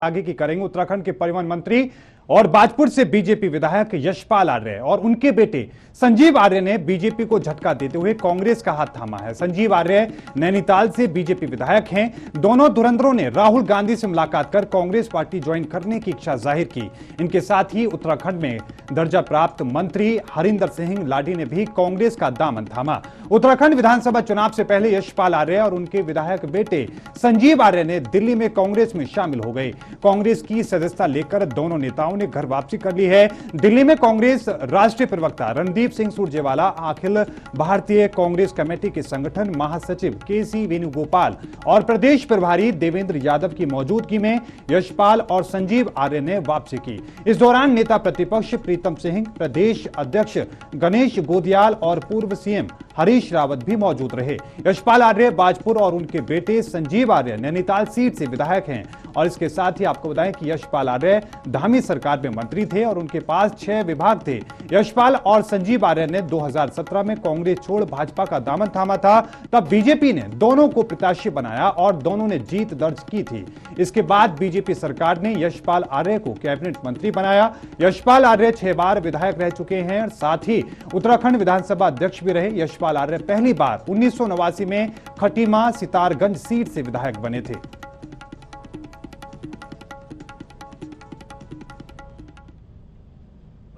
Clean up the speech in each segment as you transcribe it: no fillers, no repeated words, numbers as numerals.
आगे की करेंगे। उत्तराखंड के परिवहन मंत्री और बाजपुर से बीजेपी विधायक यशपाल आर्य और उनके बेटे संजीव आर्य ने बीजेपी को झटका देते हुए कांग्रेस का हाथ थामा है। संजीव आर्य नैनीताल से बीजेपी विधायक हैं। दोनों धुरंधरों ने राहुल गांधी से मुलाकात कर कांग्रेस पार्टी ज्वाइन करने की इच्छा जाहिर की। इनके साथ ही उत्तराखंड में दर्जा प्राप्त मंत्री हरिंदर सिंह लाडी ने भी कांग्रेस का दामन थामा। उत्तराखंड विधानसभा चुनाव से पहले यशपाल आर्य और उनके विधायक बेटे संजीव आर्य ने दिल्ली में कांग्रेस में शामिल हो गए। कांग्रेस की सदस्यता लेकर दोनों नेताओं ने घर वापसी कर ली है। दिल्ली में कांग्रेस राष्ट्रीय प्रवक्ता रणदीप सिंह सुरजेवाला, अखिल भारतीय कांग्रेस कमेटी के संगठन महासचिव केसी वेणुगोपाल और प्रदेश प्रभारी देवेंद्र यादव की मौजूदगी में यशपाल और संजीव आर्य ने वापसी की। इस दौरान नेता प्रतिपक्ष प्रीतम सिंह, प्रदेश अध्यक्ष गणेश गोदियाल और पूर्व सीएम हरीश रावत भी मौजूद रहे। यशपाल आर्य बाजपुर और उनके बेटे संजीव आर्य नैनीताल सीट से विधायक हैं। और इसके साथ ही आपको बताएं कि यशपाल आर्य धामी सरकार में मंत्री थे और उनके पास 6 विभाग थे। यशपाल और संजीव आर्य ने 2017 में कांग्रेस छोड़ भाजपा का दामन थामा था। तब बीजेपी ने दोनों को प्रत्याशी बनाया और दोनों ने जीत दर्ज की थी। इसके बाद बीजेपी सरकार ने यशपाल आर्य को कैबिनेट मंत्री बनाया। यशपाल आर्य 6 बार विधायक रह चुके हैं और साथ ही उत्तराखंड विधानसभा अध्यक्ष भी रहे। यशपाल आर्य पहली बार 1989 में खटीमा सितारगंज सीट से विधायक बने थे।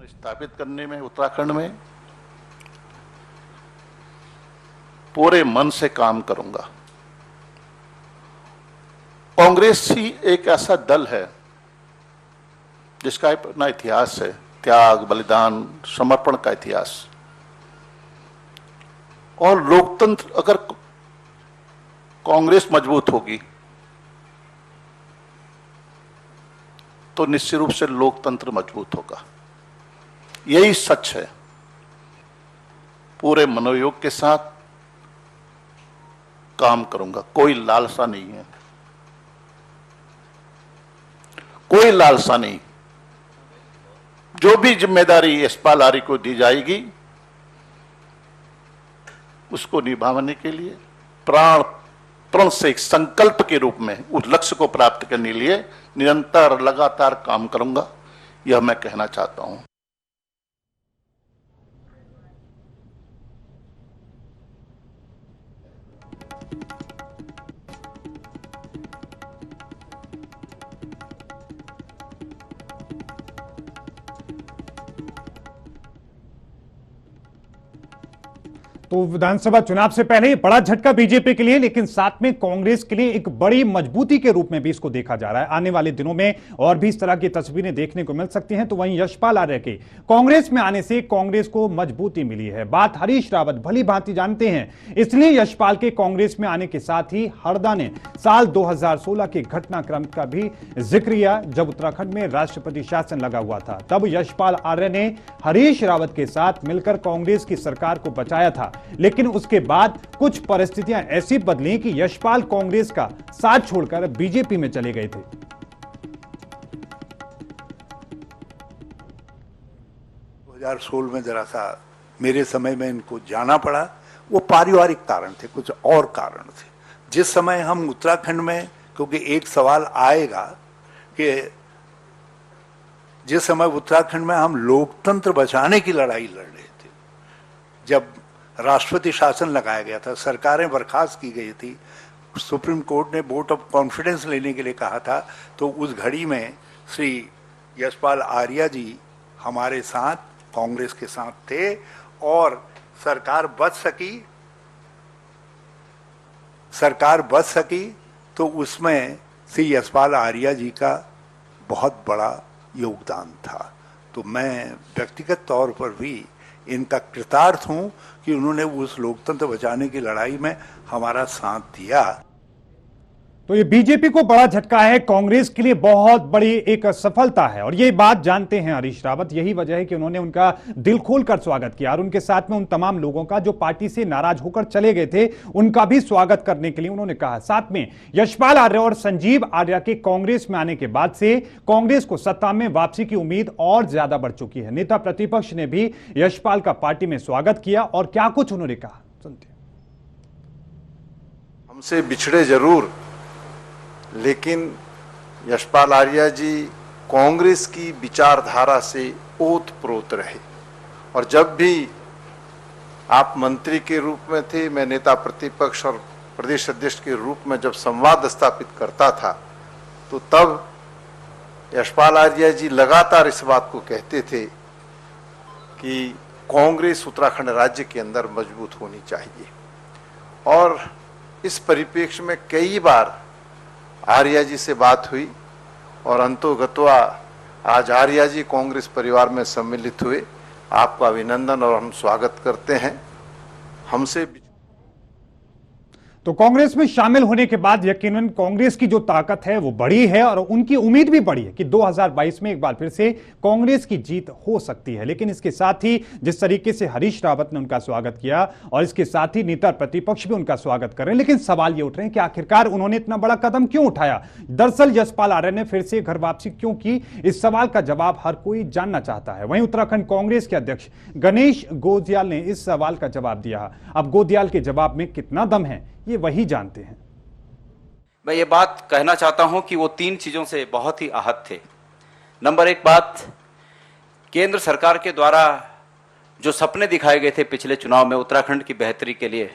स्थापित करने में उत्तराखंड में पूरे मन से काम करूंगा। कांग्रेस ही एक ऐसा दल है जिसका अपना इतिहास है, त्याग, बलिदान, समर्पण का इतिहास। और लोकतंत्र, अगर कांग्रेस मजबूत होगी तो निश्चित रूप से लोकतंत्र मजबूत होगा। यही सच है। पूरे मनोयोग के साथ काम करूंगा, कोई लालसा नहीं है, कोई लालसा नहीं। जो भी जिम्मेदारी यशपाल आर्य को दी जाएगी उसको निभाने के लिए प्रण से एक संकल्प के रूप में उस लक्ष्य को प्राप्त करने के लिए निरंतर लगातार काम करूंगा, यह मैं कहना चाहता हूं। तो विधानसभा चुनाव से पहले बड़ा झटका बीजेपी के लिए, लेकिन साथ में कांग्रेस के लिए एक बड़ी मजबूती के रूप में भी इसको देखा जा रहा है। आने वाले दिनों में और भी इस तरह की तस्वीरें देखने को मिल सकती हैं। तो वहीं यशपाल आर्य के कांग्रेस में आने से कांग्रेस को मजबूती मिली है, बात हरीश रावत भली भांति जानते हैं। इसलिए यशपाल के कांग्रेस में आने के साथ ही हरदा ने साल 2016 के घटनाक्रम का भी जिक्र किया, जब उत्तराखंड में राष्ट्रपति शासन लगा हुआ था। तब यशपाल आर्य ने हरीश रावत के साथ मिलकर कांग्रेस की सरकार को बचाया था। लेकिन उसके बाद कुछ परिस्थितियां ऐसी बदली कि यशपाल कांग्रेस का साथ छोड़कर बीजेपी में चले गए थे। 2016 में जरा सा मेरे समय में इनको जाना पड़ा। वो पारिवारिक कारण थे, कुछ और कारण थे। जिस समय हम उत्तराखंड में, क्योंकि एक सवाल आएगा कि जिस समय उत्तराखंड में हम लोकतंत्र बचाने की लड़ाई लड़ रहे थे, जब राष्ट्रपति शासन लगाया गया था, सरकारें बर्खास्त की गई थी, सुप्रीम कोर्ट ने वोट ऑफ कॉन्फिडेंस लेने के लिए कहा था, तो उस घड़ी में श्री यशपाल आर्य जी हमारे साथ, कांग्रेस के साथ थे और सरकार बच सकी। तो उसमें श्री यशपाल आर्य जी का बहुत बड़ा योगदान था। तो मैं व्यक्तिगत तौर पर भी इनका कृतार्थ हूं कि उन्होंने उस लोकतंत्र बचाने की लड़ाई में हमारा साथ दिया। तो ये बीजेपी को बड़ा झटका है, कांग्रेस के लिए बहुत बड़ी एक सफलता है और ये बात जानते हैं हरीश रावत। यही वजह है कि उन्होंने उनका दिल खोलकर स्वागत किया और उनके साथ में उन तमाम लोगों का जो पार्टी से नाराज होकर चले गए थे, उनका भी स्वागत करने के लिए उन्होंने कहा। साथ में यशपाल आर्य और संजीव आर्य के कांग्रेस में आने के बाद से कांग्रेस को सत्ता में वापसी की उम्मीद और ज्यादा बढ़ चुकी है। नेता प्रतिपक्ष ने भी यशपाल का पार्टी में स्वागत किया और क्या कुछ उन्होंने कहा, सुनते हैं। हमसे बिछड़े जरूर, लेकिन यशपाल आर्या जी कांग्रेस की विचारधारा से ओतप्रोत रहे और जब भी आप मंत्री के रूप में थे, मैं नेता प्रतिपक्ष और प्रदेश अध्यक्ष के रूप में जब संवाद स्थापित करता था तो तब यशपाल आर्या जी लगातार इस बात को कहते थे कि कांग्रेस उत्तराखंड राज्य के अंदर मजबूत होनी चाहिए। और इस परिप्रेक्ष्य में कई बार आर्या जी से बात हुई और अंतोगत्वा आज आर्या जी कांग्रेस परिवार में सम्मिलित हुए। आपका अभिनंदन और हम स्वागत करते हैं। हमसे तो कांग्रेस में शामिल होने के बाद यकीनन कांग्रेस की जो ताकत है वो बढ़ी है और उनकी उम्मीद भी बढ़ी है कि 2022 में एक बार फिर से कांग्रेस की जीत हो सकती है। लेकिन इसके साथ ही जिस तरीके से हरीश रावत ने उनका स्वागत किया और इसके साथ ही नेता प्रतिपक्ष भी उनका स्वागत कर रहे हैं, लेकिन सवाल ये उठ रहे हैं कि आखिरकार उन्होंने इतना बड़ा कदम क्यों उठाया, दरअसल यशपाल आर्य ने फिर से घर वापसी क्यों की? इस सवाल का जवाब हर कोई जानना चाहता है। वहीं उत्तराखंड कांग्रेस के अध्यक्ष गणेश गोदियाल ने इस सवाल का जवाब दिया। अब गोदियाल के जवाब में कितना दम है ये वही जानते हैं। मैं ये बात कहना चाहता हूं कि वो 3 चीजों से बहुत ही आहत थे। नंबर 1 बात, केंद्र सरकार के द्वारा जो सपने दिखाए गए थे पिछले चुनाव में उत्तराखंड की बेहतरी के लिए,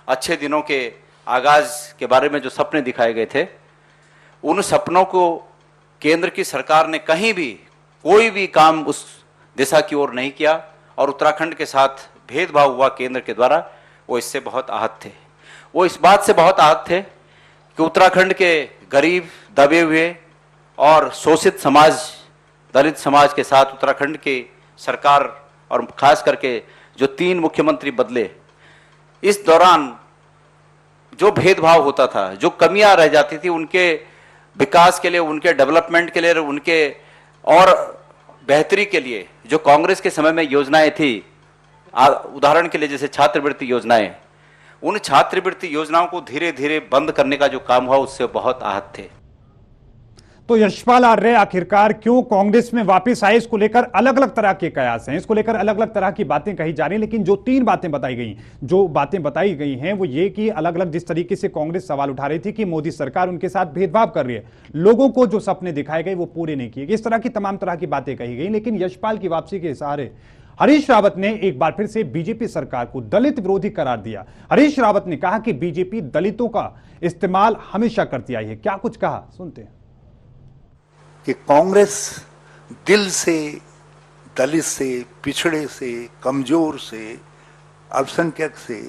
अच्छे दिनों के आगाज के बारे में जो सपने दिखाए गए थे, उन सपनों को केंद्र की सरकार ने कहीं भी कोई भी काम उस दिशा की ओर नहीं किया और उत्तराखंड के साथ भेदभाव हुआ केंद्र के द्वारा। वो इससे बहुत आहत थे। वो इस बात से बहुत आहत थे कि उत्तराखंड के गरीब, दबे हुए और शोषित समाज, दलित समाज के साथ उत्तराखंड की सरकार और खास करके जो 3 मुख्यमंत्री बदले, इस दौरान जो भेदभाव होता था, जो कमियां रह जाती थी, उनके विकास के लिए, उनके डेवलपमेंट के लिए, उनके और बेहतरी के लिए जो कांग्रेस के समय में योजनाएं थी, उदाहरण के लिए जैसे छात्रवृत्ति योजनाएं, उन छात्रवृत्ति योजनाओं को धीरे धीरे बंद करने का जो काम हुआ उससे बहुत आहत थे। तो यशपाल आर्य आखिरकार क्यों कांग्रेस में वापस आए, इसको लेकर अलग अलग तरह के कयास हैं, इसको लेकर अलग अलग तरह की बातें कही जा रही हैं। लेकिन जो 3 बातें बताई गई हैं वो ये कि अलग अलग जिस तरीके से कांग्रेस सवाल उठा रही थी कि मोदी सरकार उनके साथ भेदभाव कर रही है, लोगों को जो सपने दिखाए गए वो पूरे नहीं किए गए, इस तरह की तमाम तरह की बातें कही गई। लेकिन यशपाल की वापसी के सहारे हरीश रावत ने एक बार फिर से बीजेपी सरकार को दलित विरोधी करार दिया। हरीश रावत ने कहा कि बीजेपी दलितों का इस्तेमाल हमेशा करती आई है। क्या कुछ कहा, सुनते हैं। कि कांग्रेस दिल से दलित से, पिछड़े से, कमजोर से, अल्पसंख्यक से,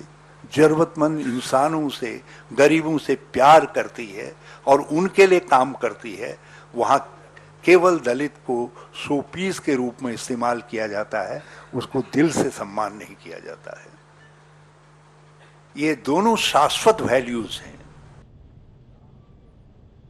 जरूरतमंद इंसानों से, गरीबों से प्यार करती है और उनके लिए काम करती है। वहां केवल दलित को शोपीस के रूप में इस्तेमाल किया जाता है, उसको दिल से सम्मान नहीं किया जाता है। ये दोनों शाश्वत वैल्यूज हैं।